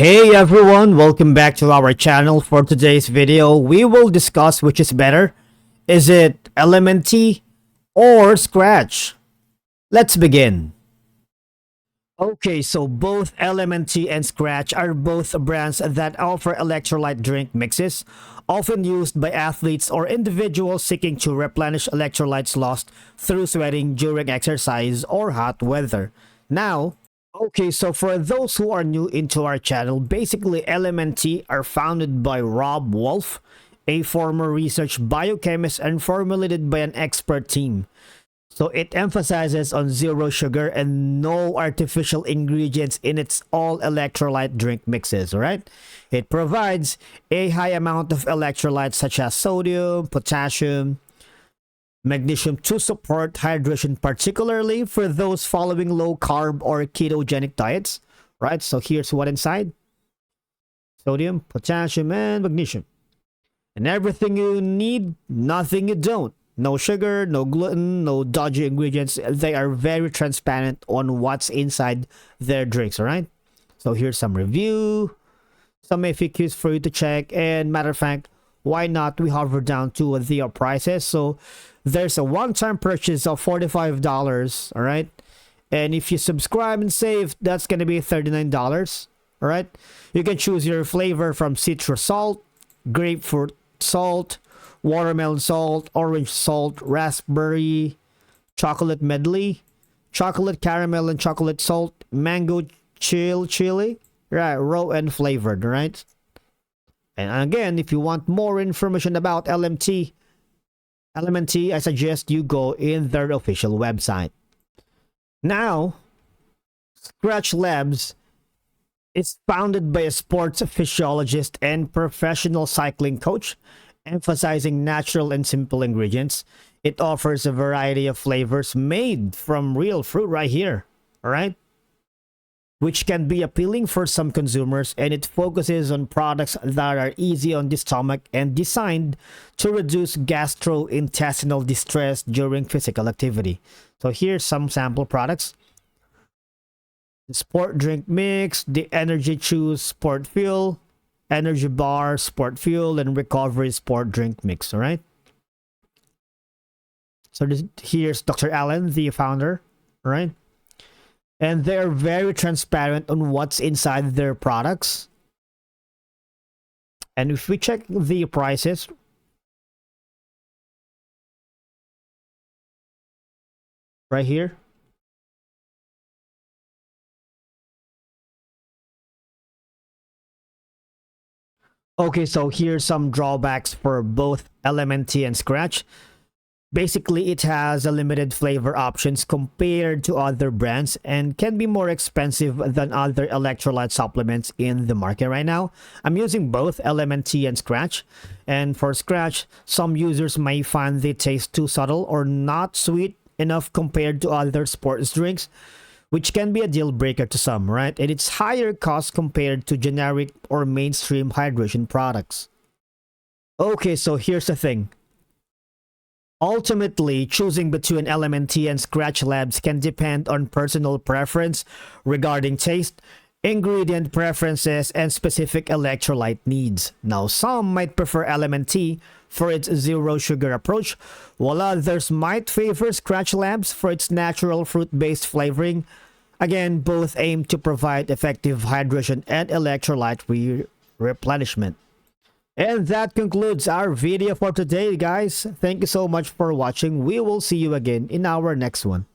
Hey everyone, welcome back to our channel. For today's video, we will discuss which is better. Is it LMNT or Scratch? Let's begin. Okay, so both LMNT and Scratch are both brands that offer electrolyte drink mixes, often used by athletes or individuals seeking to replenish electrolytes lost through sweating during exercise or hot weather. Now, okay, so for those who are new into our channel, basically LMNT are founded by Rob Wolf, a former research biochemist and formulated by an expert team. So it emphasizes on zero sugar and no artificial ingredients in its all electrolyte drink mixes, right? It provides a high amount of electrolytes such as sodium, potassium, magnesium to support hydration, particularly for those following low carb or ketogenic diets, right? So here's what inside: sodium, potassium, and magnesium. And everything you need, nothing you don't. No sugar, no gluten, no dodgy ingredients. They are very transparent on what's inside their drinks, all right? So here's some review, some FAQs for you to check. And matter of fact, why not we hover down to the prices? So there's a one-time purchase of $45, all right? And if you subscribe and save, that's going to be $39, all right? You can choose your flavor from citrus salt, grapefruit salt, watermelon salt, orange salt, raspberry, chocolate medley, chocolate caramel and chocolate salt, mango chili, right, raw and flavored, right? And again, if you want more information about LMNT, I suggest you go in their official website. Now, Scratch Labs is founded by a sports physiologist and professional cycling coach, emphasizing natural and simple ingredients. It offers a variety of flavors made from real fruit right here, all right? Which can be appealing for some consumers, and it focuses on products that are easy on the stomach and designed to reduce gastrointestinal distress during physical activity. So here's some sample products: the Sport Drink Mix, the Energy Chews Sport Fuel, Energy Bar Sport Fuel, and Recovery Sport Drink Mix, all right? So here's Dr. Allen, the founder, all right? And they're very transparent on what's inside their products. And if we check the prices, right here, okay, so here's some drawbacks for both LMNT and Scratch. Basically, it has a limited flavor options compared to other brands and can be more expensive than other electrolyte supplements in the market right now. I'm using both LMNT and Scratch. And for Scratch, some users may find the taste too subtle or not sweet enough compared to other sports drinks, which can be a deal breaker to some, right? And it's higher cost compared to generic or mainstream hydration products. Okay, so here's the thing. Ultimately, choosing between LMNT and Scratch Labs can depend on personal preference regarding taste, ingredient preferences, and specific electrolyte needs. Now, some might prefer LMNT for its zero sugar approach, while others might favor Scratch Labs for its natural fruit-based flavoring. Again, both aim to provide effective hydration and electrolyte replenishment. And that concludes our video for today, guys. Thank you so much for watching. We will see you again in our next one.